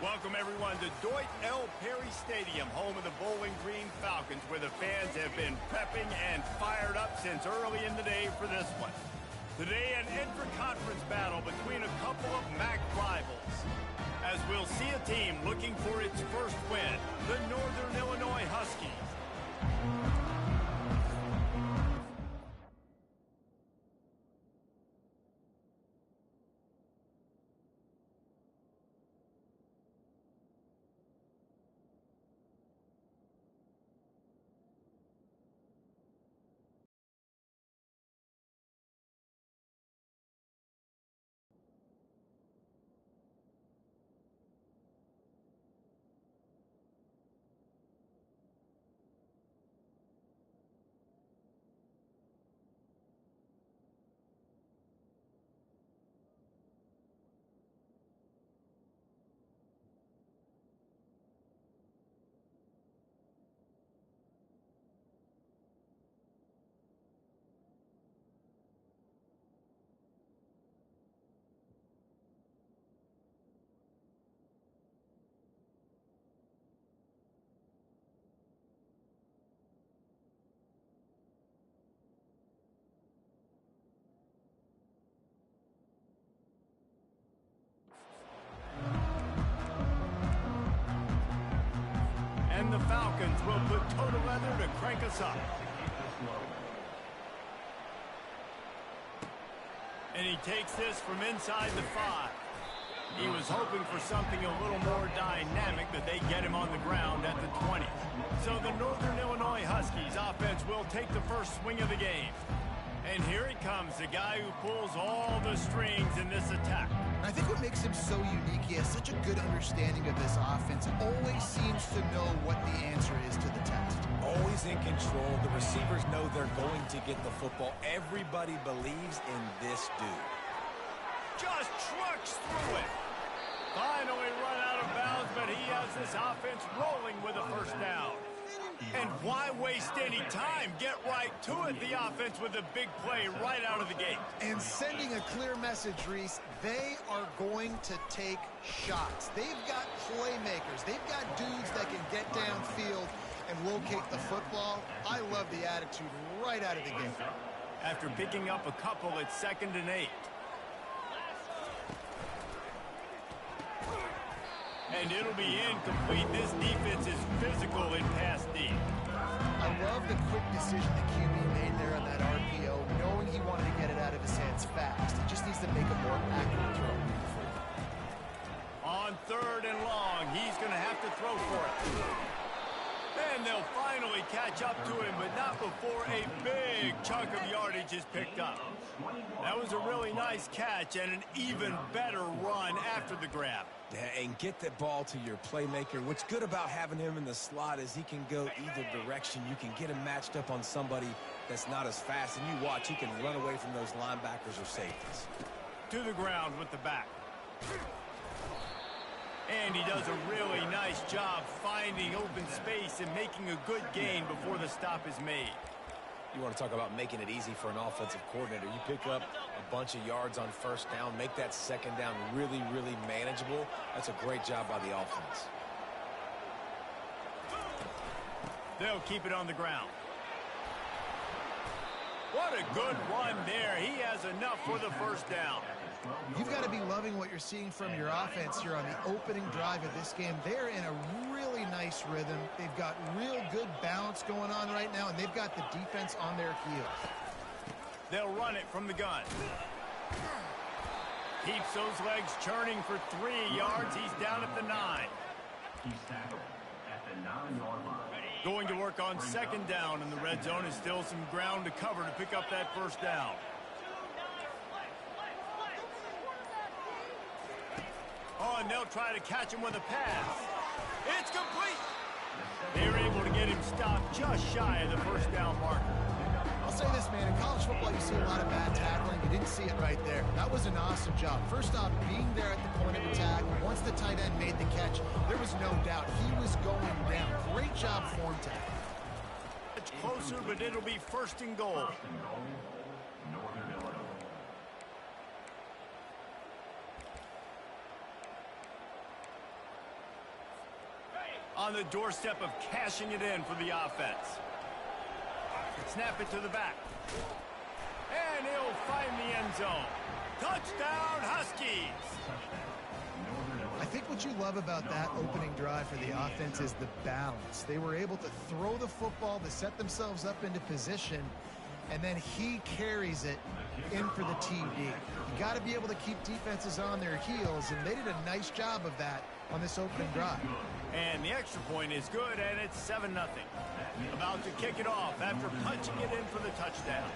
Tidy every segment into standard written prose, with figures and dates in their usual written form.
Welcome, everyone, to Deutsch L. Perry Stadium, home of the Bowling Green Falcons, where the fans have been prepping and fired up since early in the day for this one. Today, an intra-conference battle between a couple of MAC rivals, as we'll see a team looking for its first win, the Northern Illinois Huskies. And the Falcons will put total leather to crank us up. And he takes this from inside the 5. He was hoping for something a little more dynamic, that they get him on the ground at the 20. So the Northern Illinois Huskies offense will take the first swing of the game. And here he comes, the guy who pulls all the strings in this attack. I think what makes him so unique, he has such a good understanding of this offense. Always seems to know what the answer is to the test. Always in control. The receivers know they're going to get the football. Everybody believes in this dude. Just trucks through it. Finally run out of bounds, but he has this offense rolling with a first down. And why waste any time? Get right to it, the offense, with a big play right out of the gate. And sending a clear message, Reese, they are going to take shots. They've got playmakers. They've got dudes that can get downfield and locate the football. I love the attitude right out of the gate. After picking up a couple, it's 2nd and 8. And it'll be incomplete. This defense is physical in pass D. I love the quick decision the QB made there on that RPO, knowing he wanted to get it out of his hands fast. He just needs to make a more accurate throw. On 3rd and long, he's going to have to throw for it. And they'll finally catch up to him, but not before a big chunk of yardage is picked up. That was a really nice catch and an even better run after the grab. Yeah, and get that ball to your playmaker. What's good about having him in the slot is he can go either direction. You can get him matched up on somebody that's not as fast, and you watch, he can run away from those linebackers or safeties. To the ground with the back. And he does a really nice job finding open space and making a good gain before the stop is made. You want to talk about making it easy for an offensive coordinator. You pick up a bunch of yards on first down, make that second down really, really manageable. That's a great job by the offense. They'll keep it on the ground. What a good run there. He has enough for the first down. You've got to be loving what you're seeing from your offense here on the opening drive of this game. They're in a really nice rhythm. They've got real good balance going on right now, and they've got the defense on their heels. They'll run it from the gun. Keeps those legs churning for 3 yards. He's down at the 9. He's tackled at the 9-yard line. Going to work on 2nd down, and the red zone is still some ground to cover to pick up that first down. Oh, and they'll try to catch him with a pass. It's complete. They're able to get him stopped just shy of the first down marker. I'll say this, man. In college football, you see a lot of bad tackling. You didn't see it right there. That was an awesome job. First off, being there at the point of attack. Once the tight end made the catch, there was no doubt he was going down. Great job form tackle. It's closer, but it'll be 1st and goal. Northern Illinois. On the doorstep of cashing it in for the offense. Snap it to the back. And he'll find the end zone. Touchdown, Huskies! I think what you love about that opening drive for the offense is the balance. They were able to throw the football to set themselves up into position, and then he carries it in for the TD. You got to be able to keep defenses on their heels, and they did a nice job of that on this opening drive. And the extra point is good, and it's 7-0. About to kick it off after punching it in for the touchdown.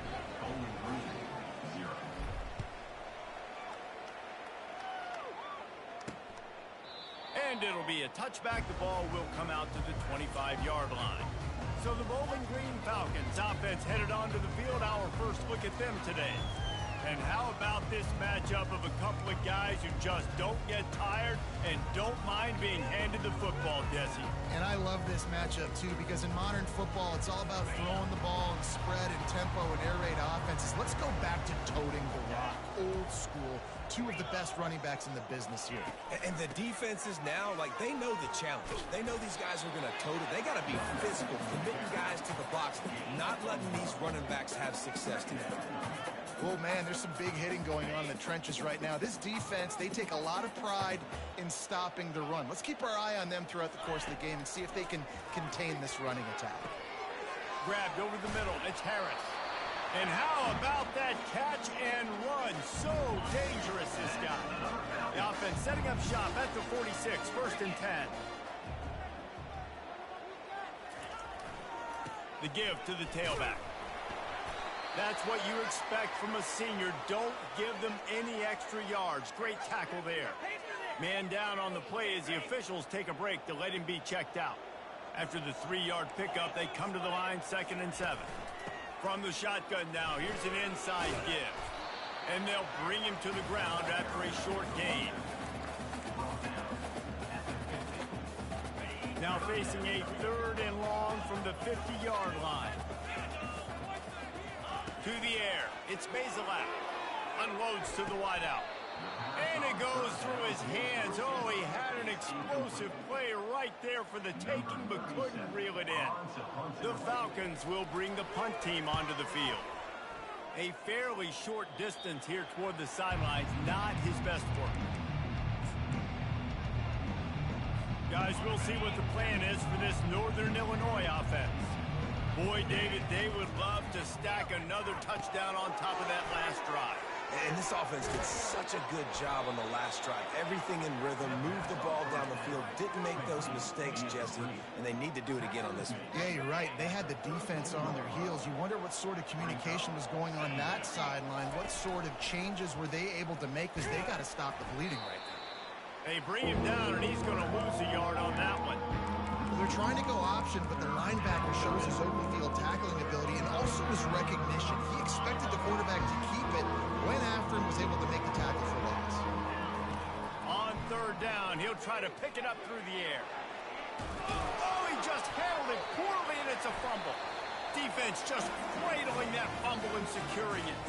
And it'll be a touchback. The ball will come out to the 25-yard line. So the Bowling Green Falcons offense headed onto the field. Our first look at them today. And how about this matchup of a couple of guys who just don't get tired and don't mind being handed the football, Jesse? And I love this matchup, too, because in modern football, it's all about throwing the ball and spread and tempo and air raid offenses. Let's go back to toting the rock, old school. Two of the best running backs in the business here. And the defenses now, like, they know the challenge. They know these guys are going to tote it. They got to be physical, committing guys to the box, not letting these running backs have success today. Oh, man, there's some big hitting going on in the trenches right now. This defense, they take a lot of pride in stopping the run. Let's keep our eye on them throughout the course of the game and see if they can contain this running attack. Grabbed over the middle. It's Harris. And how about that catch and run? So dangerous, this guy. The offense setting up shop at the 46, 1st and 10. The give to the tailback. That's what you expect from a senior. Don't give them any extra yards. Great tackle there. Man down on the play as the officials take a break to let him be checked out. After the 3-yard pickup, they come to the line, 2nd and 7. From the shotgun now, here's an inside give. And they'll bring him to the ground after a short gain. Now facing a 3rd and long from the 50-yard line. To the air, it's Bazelak. Unloads to the wideout. And it goes through his hands. Oh, he had an explosive play right there for the taking, but couldn't reel it in. The Falcons will bring the punt team onto the field. A fairly short distance here toward the sidelines, not his best work. Guys, we'll see what the plan is for this Northern Illinois offense. Boy, David, they would love to stack another touchdown on top of that last drive. And this offense did such a good job on the last drive. Everything in rhythm, moved the ball down the field, didn't make those mistakes, Jesse, and they need to do it again on this one. Yeah, you're right. They had the defense on their heels. You wonder what sort of communication was going on that sideline. What sort of changes were they able to make, because they got to stop the bleeding right now. They bring him down, and he's going to lose a yard on that one. They're trying to go option, but the linebacker shows his open field tackling ability and also his recognition. He expected the quarterback to keep it, went after him, was able to make the tackle for loss. On 3rd down, he'll try to pick it up through the air. Oh, he just handled it poorly, and it's a fumble. Defense just cradling that fumble and securing it.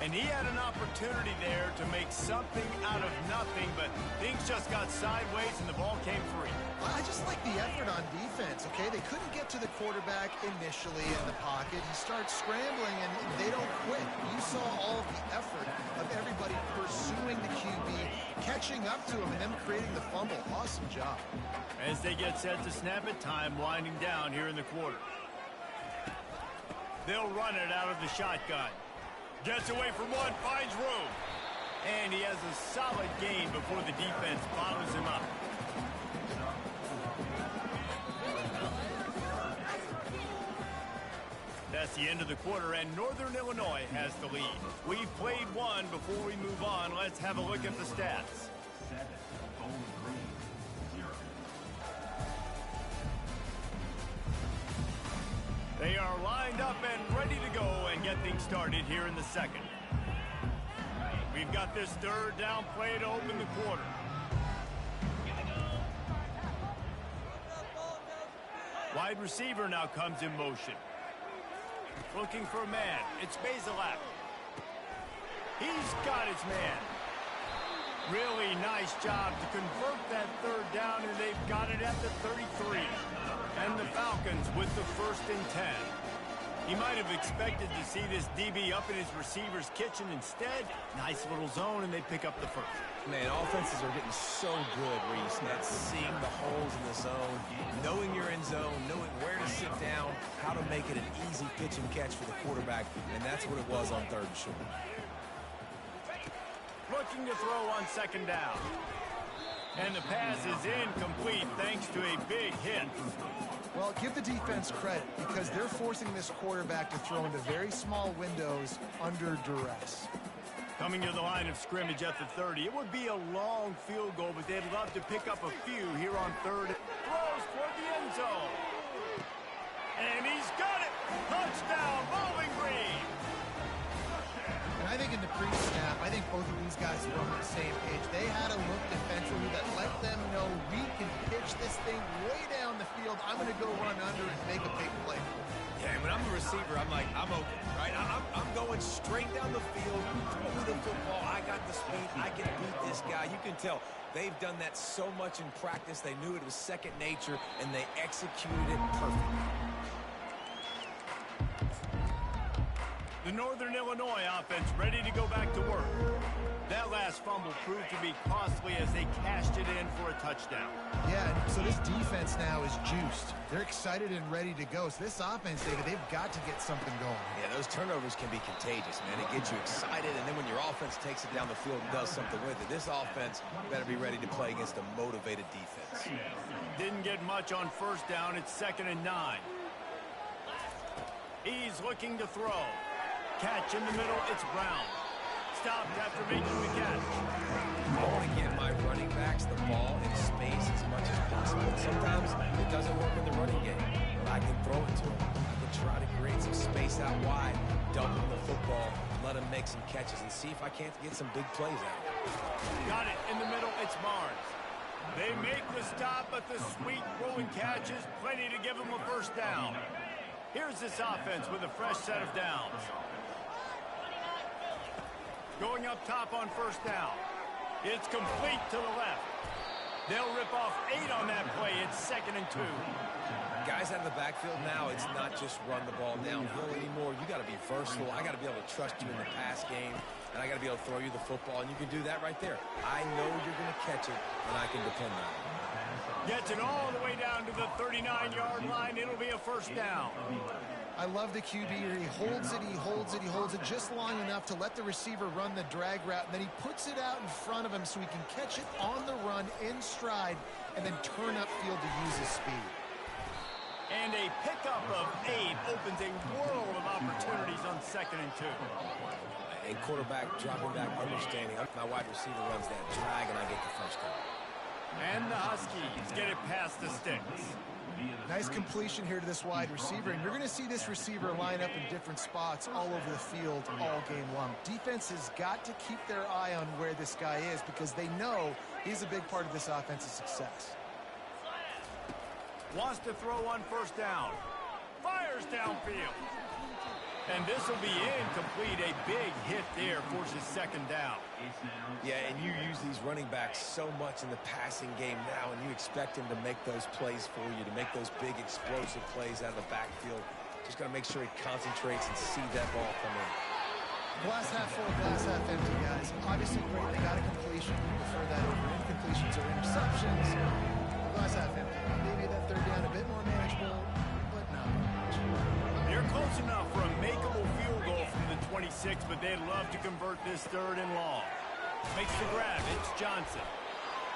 And he had an opportunity there to make something out of nothing, but things just got sideways and the ball came free. I just like the effort on defense, okay? They couldn't get to the quarterback initially in the pocket. He starts scrambling, and they don't quit. You saw all of the effort of everybody pursuing the QB, catching up to him, and then creating the fumble. Awesome job. As they get set to snap it, time winding down here in the quarter. They'll run it out of the shotgun. Gets away from one, finds room. And he has a solid gain before the defense bottles him up. That's the end of the quarter, and Northern Illinois has the lead. We've played one. Before we move on, let's have a look at the stats. 7, Bowling Green, 0. They are lined up and ready to go and get things started here in the second. We've got this 3rd down play to open the quarter. Wide receiver now comes in motion. Looking for a man. It's Bazelak. He's got his man. Really nice job to convert that 3rd down, and they've got it at the 33. And the Falcons with the 1st and 10. He might have expected to see this DB up in his receiver's kitchen. Instead, nice little zone, and they pick up the 1st. Man, offenses are getting so good where you start seeing the holes in the zone, knowing you're in zone, knowing where to sit down, how to make it an easy pitch and catch for the quarterback, and that's what it was on 3rd and short. Looking to throw on 2nd down. And the pass is incomplete thanks to a big hit. Well, give the defense credit because they're forcing this quarterback to throw into very small windows under duress. Coming to the line of scrimmage at the 30. It would be a long field goal, but they'd love to pick up a few here on 3rd. Throws toward the end zone. And he's got it. Touchdown, Bowling Green. And I think in the pre-snap, I think both of these guys were on the same page. They had a look defensively that let them know we can pitch this thing way down the field. I'm going to go run under and make a big play. Yeah, when I'm a receiver, I'm like, I'm open, right? I'm going straight down the field, throw me the football. I got the speed. I can beat this guy. You can tell they've done that so much in practice. They knew it was second nature, and they executed it perfectly. The Northern Illinois offense ready to go back to work. That last fumble proved to be costly as they cashed it in for a touchdown. Yeah, so this defense now is juiced. They're excited and ready to go. So this offense, David, they've got to get something going. Yeah, those turnovers can be contagious, man. It gets you excited, and then when your offense takes it down the field and does something with it, this offense better be ready to play against a motivated defense. Didn't get much on 1st down. It's 2nd and 9. He's looking to throw. Catch in the middle, it's Brown. Stopped after making the catch. I want to give my running backs the ball in space as much as possible. Sometimes it doesn't work in the running game, but I can throw it to them. I can try to create some space out wide, dump them the football, let them make some catches, and see if I can't get some big plays out of it. Got it in the middle, it's Barnes. They make the stop, but the sweet rolling catch is plenty to give them a 1st down. Here's this offense with a fresh set of downs. Going up top on 1st down. It's complete to the left. They'll rip off 8 on that play. It's 2nd and 2. Guys out of the backfield now, it's not just run the ball downhill anymore. You got to be versatile. I got to be able to trust you in the pass game, and I got to be able to throw you the football, and you can do that right there. I know you're going to catch it, and I can depend on it. Gets it all the way down to the 39-yard line. It'll be a 1st down. I love the QB here. He holds it, he holds it, he holds it just long enough to let the receiver run the drag route, and then he puts it out in front of him so he can catch it on the run in stride and then turn upfield to use his speed. And a pickup of 8 opens a world of opportunities on 2nd and 2. And quarterback dropping back, understanding. My wide receiver runs that drag, and I get the 1st down. And the Huskies get it past the sticks. Nice completion here to this wide receiver, and you're going to see this receiver line up in different spots all over the field all game long. Defense has got to keep their eye on where this guy is because they know he's a big part of this offense's success. Wants to throw on 1st down. Fires downfield. And this will be incomplete. A big hit there forces 2nd down. Yeah, and you use these running backs so much in the passing game now, and you expect him to make those plays for you, to make those big explosive plays out of the backfield. Just got to make sure he concentrates and see that ball come in. Glass half full, glass half empty, guys. Obviously great, they got a completion. We prefer that over incompletions or interceptions. Glass half empty. Maybe that 3rd down a bit more manageable, but not much. They're close enough for a makeable field goal from the 26, but they'd love to convert this 3rd and long. Makes the grab. It's Johnson.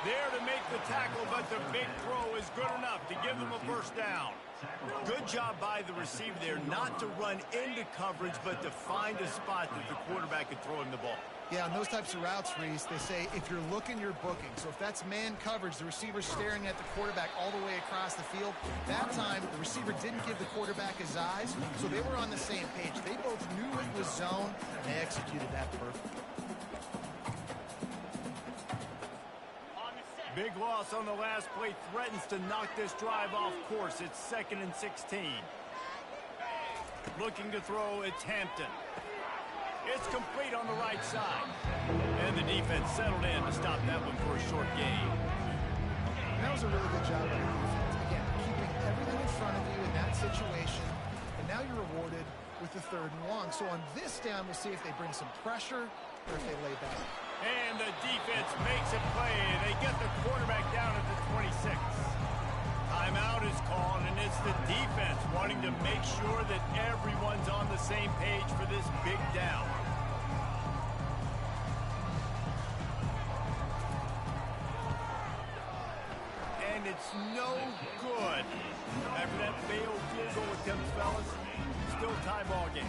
There to make the tackle, but the big throw is good enough to give them a 1st down. Good job by the receiver there not to run into coverage, but to find a spot that the quarterback could throw him the ball. Yeah, on those types of routes, Reese, they say if you're looking, you're booking. So if that's man coverage, the receiver's staring at the quarterback all the way across the field. That time, the receiver didn't give the quarterback his eyes, so they were on the same page. They both knew it was zone, and they executed that perfectly. Big loss on the last play threatens to knock this drive off course. It's 2nd and 16. Looking to throw, it's Hampton. It's complete on the right side. And the defense settled in to stop that one for a short gain. That was a really good job by the defense. Again, keeping everything in front of you in that situation, and now you're rewarded with the 3rd and long. So on this down, we'll see if they bring some pressure or if they lay back. And the defense makes a play. They get the quarterback down at the 26. Timeout is called, and it's the defense wanting to make sure that everyone's on the same page for this big down. And it's no good. After that failed field goal attempt, fellas, still tie ball game.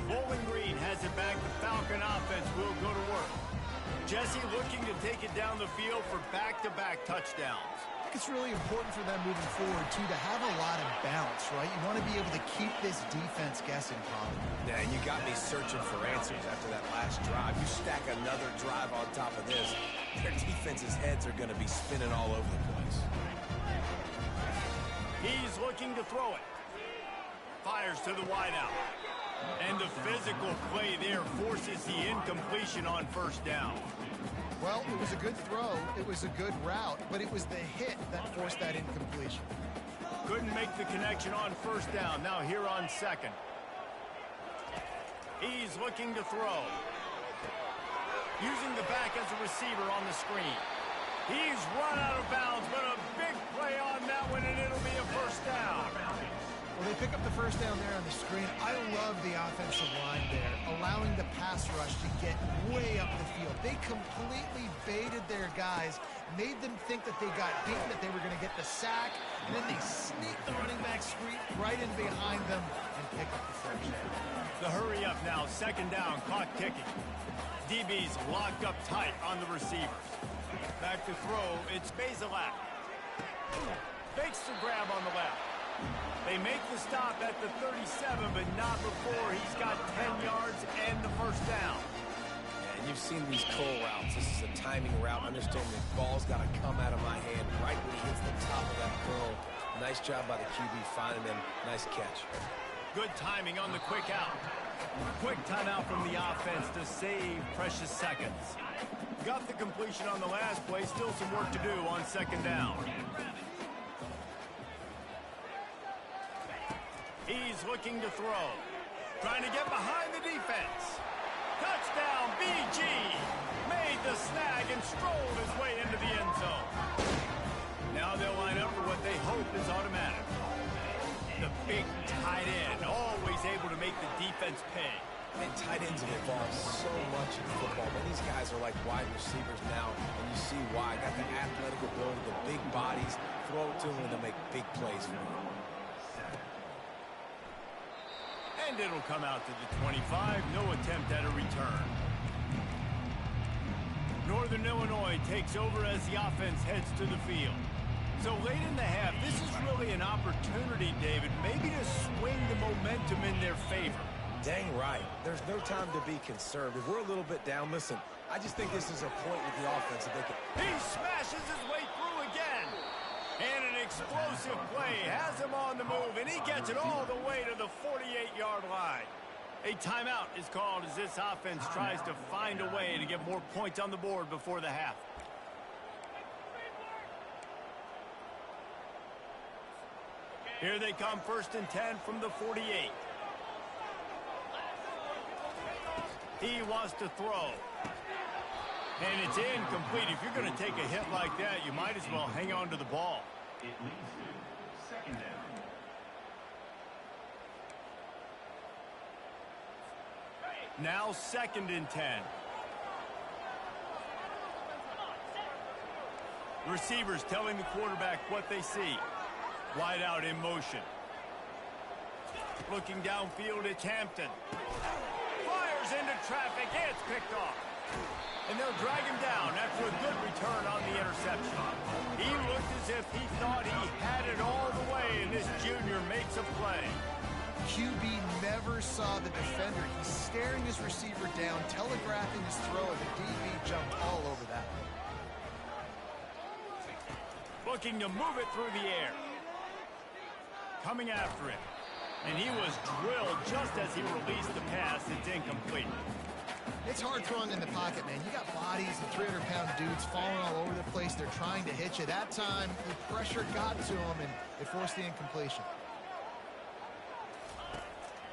Bowling Green has it back. The Falcon offense will go to work. Jesse looking to take it down the field for back-to-back touchdowns. I think it's really important for them moving forward, too, to have a lot of bounce, right? You want to be able to keep this defense guessing, Colin. Yeah, you got me searching for answers after that last drive. You stack another drive on top of this, their defense's heads are going to be spinning all over the place. He's looking to throw it. Fires to the wideout. And the physical play there forces the incompletion on 1st down. Well, it was a good throw. It was a good route, but it was the hit that forced that incompletion. Couldn't make the connection on 1st down. Now here on 2nd. He's looking to throw. Using the back as a receiver on the screen. He's run out of bounds, but a big play on that one, and it'll be a 1st down. Well, they pick up the 1st down there on the screen. I love the offensive line there, allowing the pass rush to get way up the field. They completely baited their guys, made them think that they got beaten, that they were going to get the sack, and then they sneaked the running back screen right in behind them and pick up the 1st down. The hurry up now, 2nd down, clock ticking. DB's locked up tight on the receivers. Back to throw, it's Bazelak. Fakes the grab on the left. They make the stop at the 37, but not before he's got 10 yards and the 1st down. And you've seen these Cole routes. This is a timing route. Understand the ball's got to come out of my hand right when he hits the top of that curl. Nice job by the QB finding him. Nice catch. Good timing on the quick out. Quick timeout from the offense to save precious seconds. Got the completion on the last play. Still some work to do on 2nd down. He's looking to throw. Trying to get behind the defense. Touchdown, BG. Made the snag and strolled his way into the end zone. Now they'll line up for what they hope is automatic. The big tight end, always able to make the defense pay. And tight ends have evolved so much in football. But these guys are like wide receivers now, and you see why. Got the athletic ability, the big bodies, throw it to them, and they'll make big plays for them. And it'll come out to the 25. No attempt at a return. Northern Illinois takes over as the offense heads to the field. So late in the half, this is really an opportunity, David, maybe to swing the momentum in their favor. Dang right. There's no time to be concerned. If we're a little bit down, listen, I just think this is a point with the offense that they can... He smashes his way through again. And an explosive play has him on the move, and he gets it all the way to the 48-yard line. A timeout is called as this offense tries to find a way to get more points on the board before the half. Here they come, 1st and 10 from the 48. He wants to throw. And it's incomplete. If you're going to take a hit like that, you might as well hang on to the ball. It leads to 2nd down. Now 2nd and 10. Receivers telling the quarterback what they see. Wide out in motion. Looking downfield, it's Hampton. Fires into traffic. It's picked off. And they'll drag him down after a good return on the interception. He looked as if he thought he had it all the way, and this junior makes a play. QB never saw the defender. He's staring his receiver down, telegraphing his throw, and the DB jumped all over that. Looking to move it through the air. Coming after him. And he was drilled just as he released the pass. It's incomplete. It's hard throwing in the pocket, man. You got bodies and 300-pound dudes falling all over the place. They're trying to hit you. That time, the pressure got to them, and it forced the incompletion.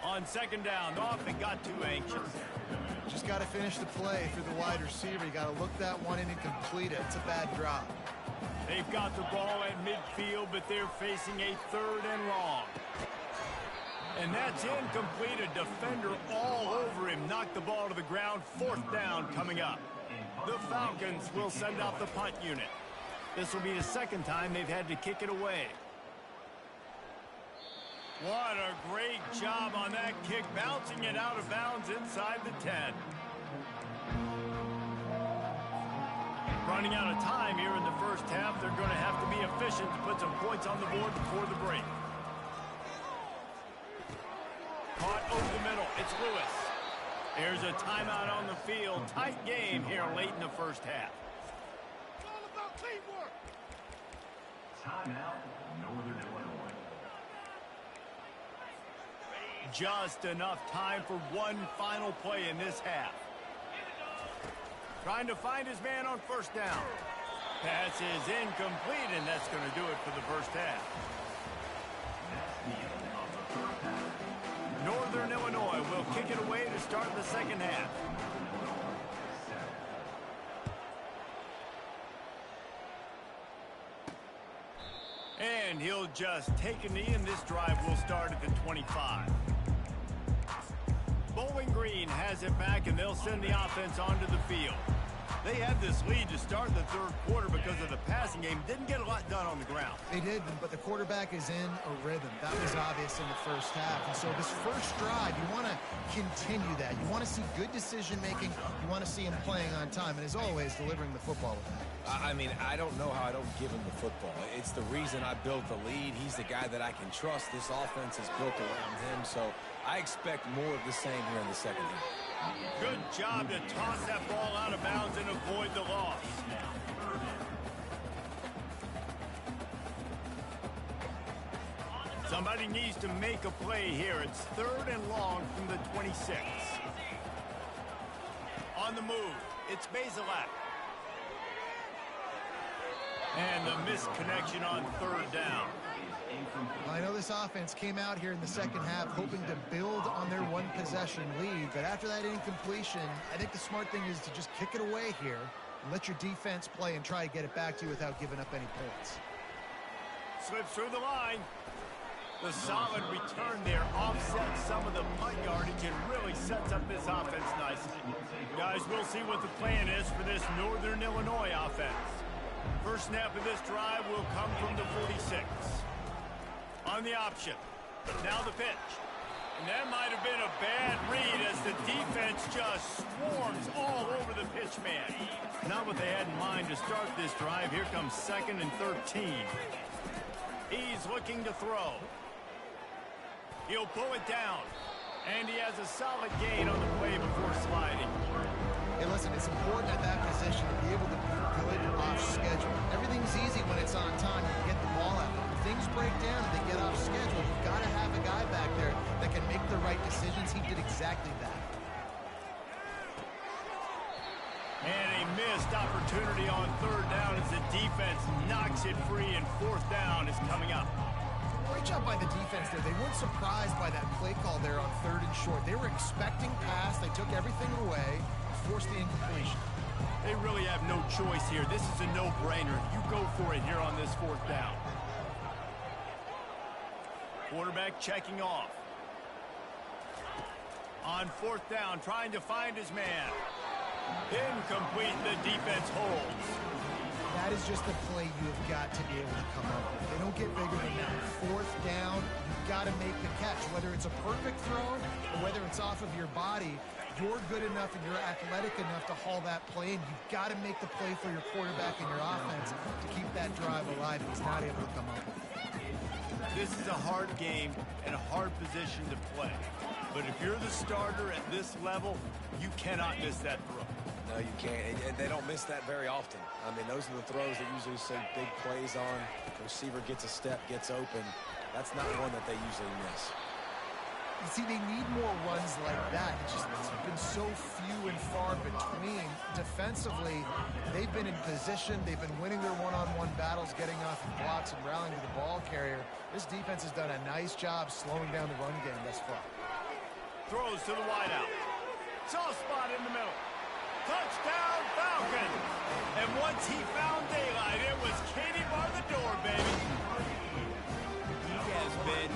On second down, often got too anxious. Just got to finish the play through the wide receiver. You got to look that one in and complete it. It's a bad drop. They've got the ball at midfield, but they're facing a 3rd and long. And that's incomplete. A defender all over him. Knocked the ball to the ground. 4th down coming up. The Falcons will send out the punt unit. This will be the 2nd time they've had to kick it away. What a great job on that kick, bouncing it out of bounds inside the 10. Running out of time here in the first half. They're going to have to be efficient to put some points on the board before the break. Caught over the middle. It's Lewis. There's a timeout on the field. Tight game here late in the first half. It's all about teamwork. Timeout, Northern Illinois. Just enough time for one final play in this half. Trying to find his man on 1st down. Pass is incomplete, and that's going to do it for the first half. Northern Illinois will kick it away to start the 2nd half. And he'll just take a knee, and this drive will start at the 25. Bowling Green has it back, and they'll send the offense onto the field. They had this lead to start the 3rd quarter because of the passing game. Didn't get a lot done on the ground. They did, but the quarterback is in a rhythm. That was obvious in the first half. And so this first drive, you want to continue that. You want to see good decision-making. You want to see him playing on time. And as always, delivering the football with that. I mean, I don't know how I don't give him the football. It's the reason I built the lead. He's the guy that I can trust. This offense is built around him, so I expect more of the same here in the 2nd half. Good job to toss that ball out of bounds and avoid the loss. Somebody needs to make a play here. It's 3rd and long from the 26. On the move, it's Bazelak. And the missed connection on 3rd down. I know this offense came out here in the 2nd half hoping to build on their one-possession lead, but after that incompletion, I think the smart thing is to just kick it away here and let your defense play and try to get it back to you without giving up any points. Slips through the line. The solid return there offsets some of the punt yardage and really sets up this offense nicely. Guys, we'll see what the plan is for this Northern Illinois offense. First snap of this drive will come from the 46. On the option. Now the pitch. And that might have been a bad read as the defense just swarms all over the pitch man. Not what they had in mind to start this drive. Here comes 2nd and 13. He's looking to throw. He'll pull it down. And he has a solid gain on the play before sliding. Hey, listen, it's important at that position to be able to be good off schedule. Everything's easy when it's on time. You can get the ball out. When things break down and they get off schedule, you've got to have a guy back there that can make the right decisions. He did exactly that. And a missed opportunity on 3rd down as the defense knocks it free, and 4th down is coming up. Great job by the defense there. They weren't surprised by that play call there on 3rd and short. They were expecting pass. They took everything away, forced the incompletion. They really have no choice here. This is a no-brainer. You go for it here on this 4th down. Quarterback checking off. On 4th down, trying to find his man. Incomplete, the defense holds. That is just the play you have got to be able to come up with. They don't get bigger than that. 4th down, you've got to make the catch. Whether it's a perfect throw or whether it's off of your body, you're good enough and you're athletic enough to haul that play in. You've got to make the play for your quarterback and your offense to keep that drive alive. He's not able to come up with it. This is a hard game and a hard position to play. But if you're the starter at this level, you cannot miss that throw. No, you can't. And they don't miss that very often. I mean, those are the throws that usually see big plays on. The receiver gets a step, gets open. That's not one that they usually miss. You see, they need more runs like that. It's been so few and far between. Defensively, they've been in position. They've been winning their one-on-one battles, getting off the blocks and rallying to the ball carrier. This defense has done a nice job slowing down the run game thus far. Throws to the wideout. Soft spot in the middle. Touchdown, Falcons! And once he found daylight, it was Katie bar the door, baby. He has been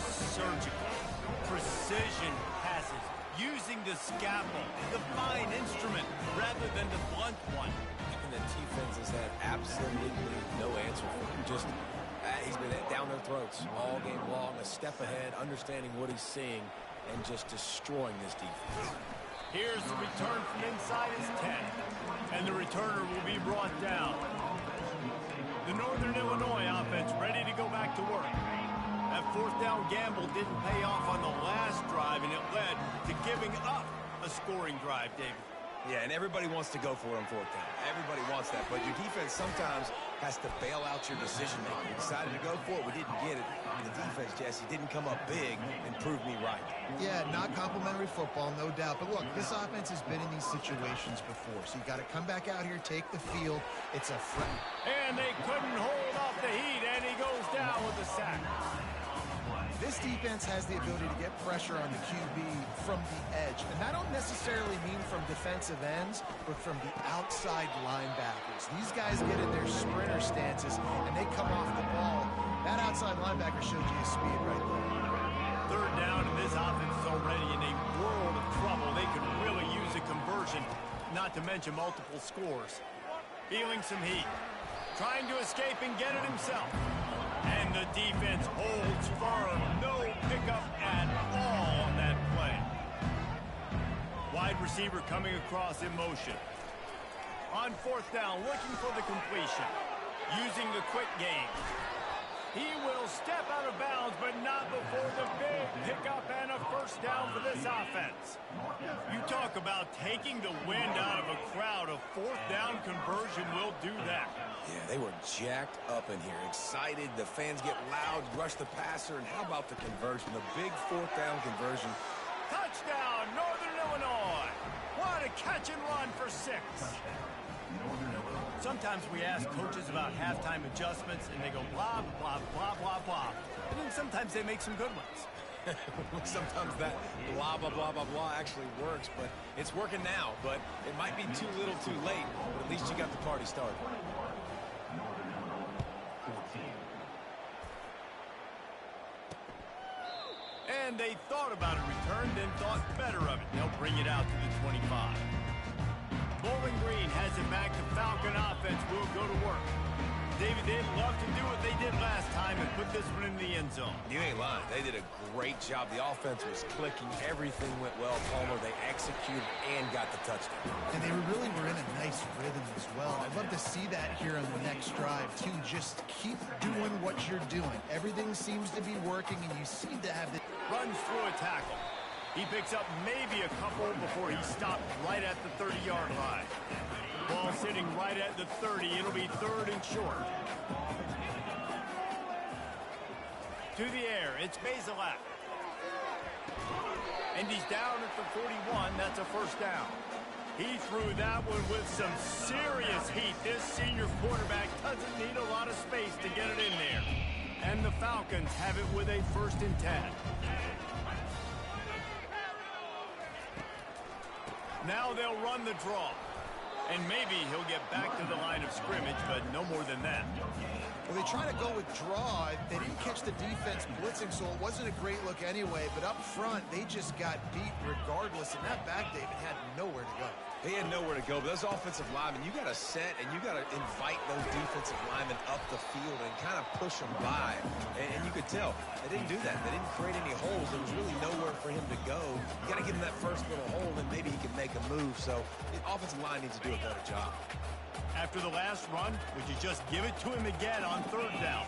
surgical. Precision passes, using the scalpel, the fine instrument, rather than the blunt one. And the defense has had absolutely no answer for him. Just, he's been down their throats all game long, a step ahead, understanding what he's seeing, and just destroying this defense. Here's the return from inside his 10, and the returner will be brought down. The Northern Illinois offense ready to go back to work. That fourth down gamble didn't pay off on the last drive, and it led to giving up a scoring drive, David. Yeah, and everybody wants to go for it on fourth down. Everybody wants that, but your defense sometimes has to bail out your decision-making. We decided to go for it. We didn't get it. And the defense, Jesse, didn't come up big and prove me right. Yeah, not complimentary football, no doubt. But look, this offense has been in these situations before, so you got to come back out here, take the field. It's a threat. And they couldn't hold off the heat, and he goes down with a sack. This defense has the ability to get pressure on the QB from the edge. And I don't necessarily mean from defensive ends, but from the outside linebackers. These guys get in their sprinter stances, and they come off the ball. That outside linebacker showed you his speed right there. Third down, and this offense is already in a world of trouble. They could really use a conversion, not to mention multiple scores. Feeling some heat. Trying to escape and get it himself. And the defense holds firm. No pickup at all on that play. Wide receiver coming across in motion. On fourth down, looking for the completion. Using the quick game. He will step out of bounds, but not before the big pickup and a first down for this offense. You talk about taking the wind out of a crowd. A fourth down conversion will do that. Yeah, they were jacked up in here, excited. The fans get loud, rush the passer, and how about the conversion? The big fourth down conversion. Touchdown, Northern Illinois. What a catch and run for 6. Sometimes we ask coaches about halftime adjustments, and they go blah, blah, blah, blah, blah. And then sometimes they make some good ones. Sometimes that blah, blah, blah, blah, blah actually works, but it's working now. But it might be too little too late, but at least you got the party started. And they thought about a return, then thought better of it. They'll bring it out to the 25. Bowling Green has it back. The Falcon offense will go to work. David, they'd love to do what they did last time and put this one in the end zone. You ain't lying. They did a great job. The offense was clicking. Everything went well, Palmer. They executed and got the touchdown. And they really were in a nice rhythm as well. I'd love to see that here on the next drive, too. Just keep doing what you're doing. Everything seems to be working, and you seem to have the... Runs through a tackle. He picks up maybe a couple before he stopped right at the 30-yard line. Ball sitting right at the 30. It'll be third and short. To the air. It's Bazelak. And he's down at the 41. That's a first down. He threw that one with some serious heat. This senior quarterback doesn't need a lot of space to get it in there. And the Falcons have it with a 1st and 10. Now they'll run the draw. And maybe he'll get back to the line of scrimmage, but no more than that. Well, they try to go with draw. They didn't catch the defense blitzing, so it wasn't a great look anyway. But up front, they just got beat regardless. And that back, David, had nowhere to go. They had nowhere to go. But those offensive linemen, you got to set and you got to invite those defensive linemen up the field and kind of push them by. And you could tell they didn't do that. They didn't create any holes. There was really nowhere for him to go. You got to give him that first little hole, and maybe he can make a move. So the offensive line needs to do a better job. After the last run, would you just give it to him again on third down?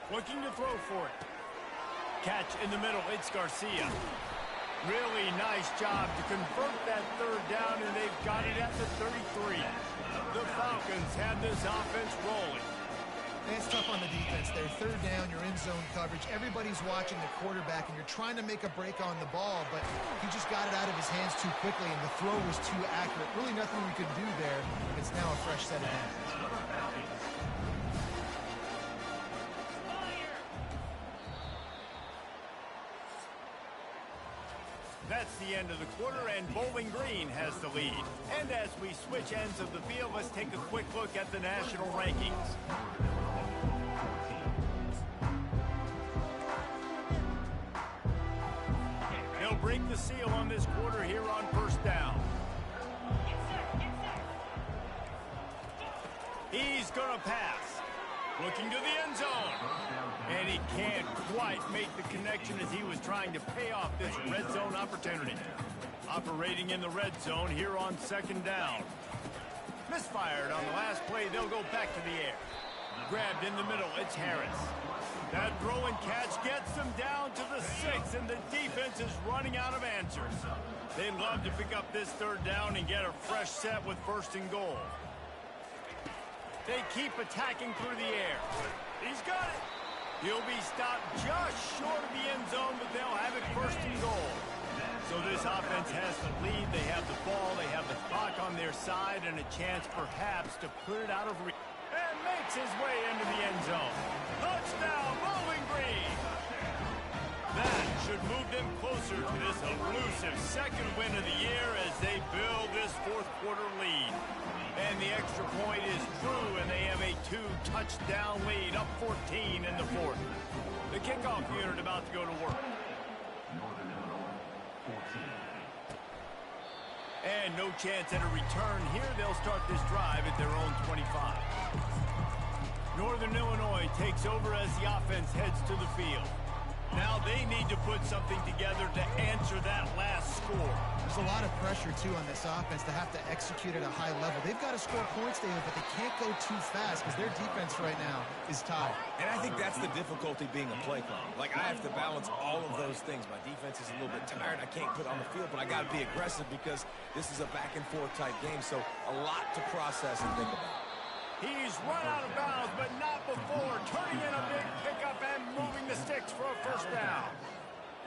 Looking to throw for it. Catch in the middle. It's Garcia. Really nice job to convert that third down, and they've got it at the 33. The Falcons have this offense rolling. And it's tough on the defense there. Third down, you're in zone coverage. Everybody's watching the quarterback, and you're trying to make a break on the ball, but he just got it out of his hands too quickly, and the throw was too accurate. Really nothing we could do there. It's now a fresh set of downs. That's the end of the quarter, and Bowling Green has the lead. And as we switch ends of the field, let's take a quick look at the national rankings. They'll break the seal on this quarter here on first down. He's going to pass. Looking to the end zone. And he can't quite make the connection as he was trying to pay off this red zone opportunity. Operating in the red zone here on second down. Misfired on the last play. They'll go back to the air. Grabbed in the middle. It's Harris. That throw and catch gets them down to the 6, and the defense is running out of answers. They'd love to pick up this third down and get a fresh set with first and goal. They keep attacking through the air. He's got it. He'll be stopped just short of the end zone, but they'll have it first and goal. So this offense has the lead. They have the ball. They have the clock on their side and a chance perhaps to put it out of reach. And makes his way into the end zone. Touchdown, Bowling Green. That should move them closer to this elusive second win of the year as they build this fourth quarter lead. And the extra point is true, and they have a 2-touchdown lead, up 14 in the fourth. The kickoff unit about to go to work. And no chance at a return here. They'll start this drive at their own 25. Northern Illinois takes over as the offense heads to the field. Now they need to put something together to answer that last score. There's a lot of pressure, too, on this offense to have to execute at a high level. They've got to score points, David, but they can't go too fast because their defense right now is tired. And I think that's the difficulty being a play caller. Like, I have to balance all of those things. My defense is a little bit tired. I can't put on the field, but I got to be aggressive because this is a back-and-forth type game, so a lot to process and think about. He's run out of bounds, but not before. Turning in a big pickup and moving the sticks for a first down.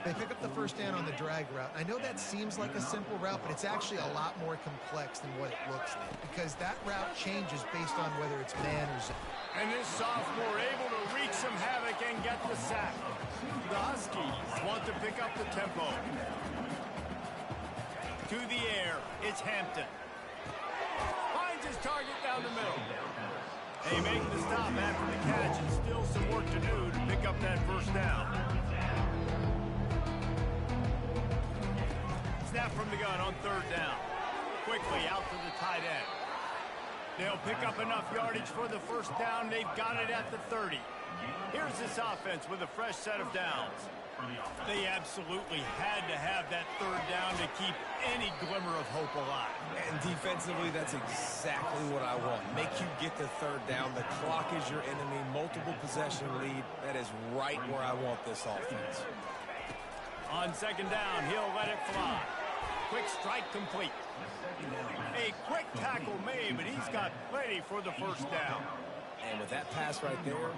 They pick up the first down on the drag route. I know that seems like a simple route, but it's actually a lot more complex than what it looks like because that route changes based on whether it's man or zone. And this sophomore able to wreak some havoc and get the sack. The Huskies want to pick up the tempo. To the air, it's Hampton. Finds his target down the middle. They make the stop after the catch, and still some work to do to pick up that first down. Snap from the gun on third down. Quickly out to the tight end. They'll pick up enough yardage for the first down. They've got it at the 30. Here's this offense with a fresh set of downs. They absolutely had to have that third down to keep any glimmer of hope alive. And defensively, that's exactly what I want. Make you get the third down. The clock is your enemy. Multiple possession lead. That is right where I want this offense. On second down, he'll let it fly. Quick strike complete. A quick tackle made, but he's got plenty for the first down. And with that pass right there,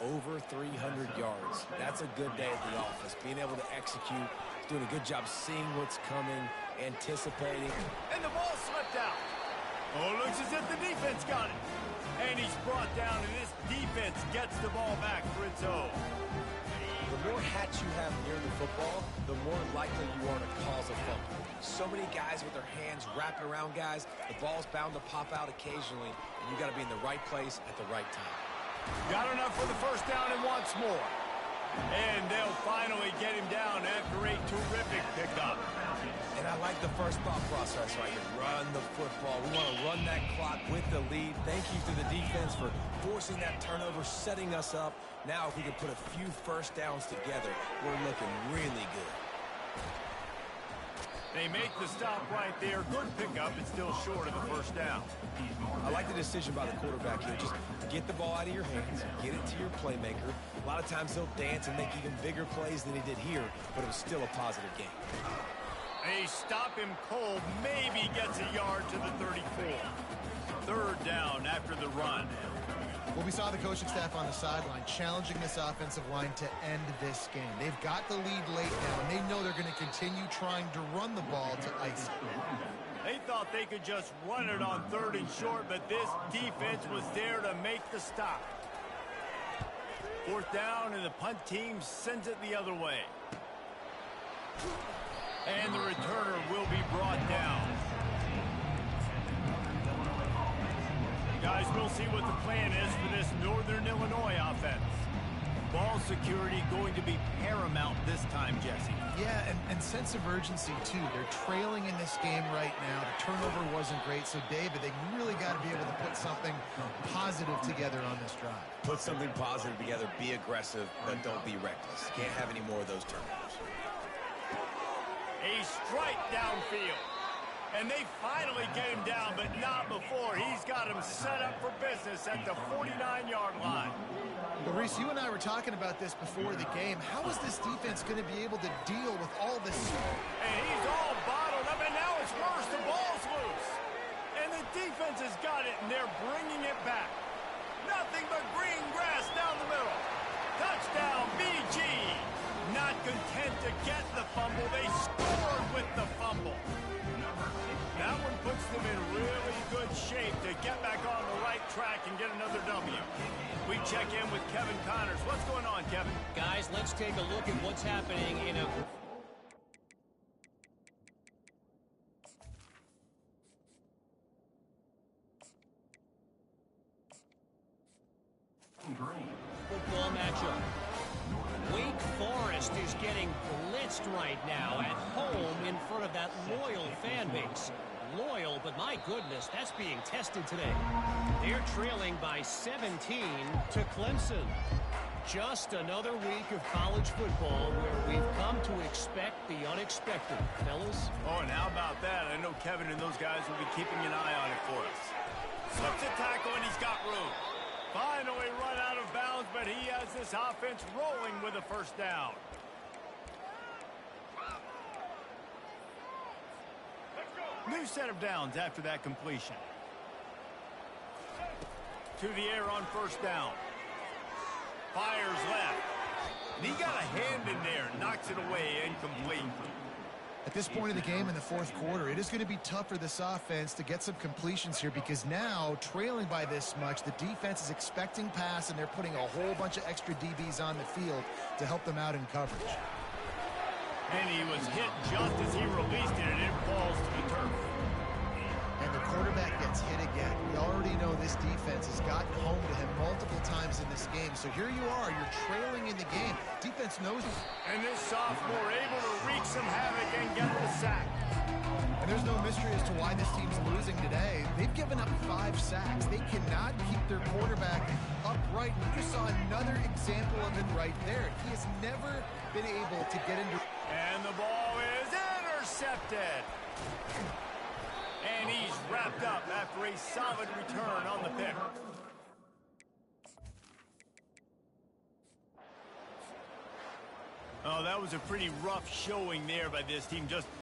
over 300 yards. That's a good day at the office. Being able to execute, doing a good job seeing what's coming, anticipating. And the ball slipped out. Oh, looks as if the defense got it. And he's brought down, and this defense gets the ball back for its own. The more hats you have near the football, the more likely you are to cause a fumble. So many guys with their hands wrapping around guys, the ball's bound to pop out occasionally, and you got to be in the right place at the right time. Got enough for the first down and wants more. And they'll finally get him down after a terrific pickup. And I like the first thought process right here. Run the football. We want to run that clock with the lead. Thank you to the defense for forcing that turnover, setting us up. Now if we can put a few first downs together, we're looking really good. They make the stop right there. Good pickup. It's still short of the first down. I like the decision by the quarterback here. Just get the ball out of your hands, get it to your playmaker. A lot of times they'll dance and make even bigger plays than he did here, but it was still a positive game. They stop him cold. Maybe gets a yard to the 34. Third down after the run. Well, we saw the coaching staff on the sideline challenging this offensive line to end this game. They've got the lead late now, and they know they're going to continue trying to run the ball to ice it. They thought they could just run it on 3rd and short, but this defense was there to make the stop. 4th down, and the punt team sends it the other way. And the returner will be brought down. Guys, we'll see what the plan is for this Northern Illinois offense. Ball security going to be paramount this time, Jesse. Yeah, and sense of urgency, too. They're trailing in this game right now. The turnover wasn't great, so, David, they really got to be able to put something positive together on this drive. Put something positive together, be aggressive, but don't be reckless. Can't have any more of those turnovers. A strike downfield. And they finally get him down, but not before. He's got him set up for business at the 49-yard line. Well, Reese, you and I were talking about this before the game. How is this defense going to be able to deal with all this? And he's all bottled up, and now it's worse. The ball's loose. And the defense has got it, and they're bringing it back. Nothing but green grass down the middle. Touchdown, BG. Not content to get the fumble, they scored with the fumble. That one puts them in really good shape to get back on the right track and get another W. We check in with Kevin Connors. What's going on, Kevin? Guys, let's take a look at what's happening in a... football matchup. Wake Forest is getting blitzed right now at home in front of that loyal fan base. Loyal, but my goodness, that's being tested today. They're trailing by 17 to Clemson. Just another week of college football where we've come to expect the unexpected, fellas. Oh, and how about that? I know Kevin and those guys will be keeping an eye on it for us. Slips a tackle, and he's got room. Finally run out of bounds, but he has this offense rolling with a 1st down. New set of downs after that completion. To the air on 1st down. Fires left. And he got a hand in there, knocks it away, incomplete. At this point of the game in the 4th quarter, it is going to be tough for this offense to get some completions here because now, trailing by this much, the defense is expecting pass, and they're putting a whole bunch of extra DBs on the field to help them out in coverage. And he was hit just as he released it, and it falls to the turf. And the quarterback gets hit again. We already know this defense has gotten home to him multiple times in this game. So here you are, you're trailing in the game. Defense knows it. And this sophomore able to wreak some havoc and get the sack. And there's no mystery as to why this team's losing today. They've given up 5 sacks. They cannot keep their quarterback upright. We just saw another example of it right there. He has never been able to get into... And the ball is intercepted. And he's wrapped up after a solid return on the pick. Oh, that was a pretty rough showing there by this team. Just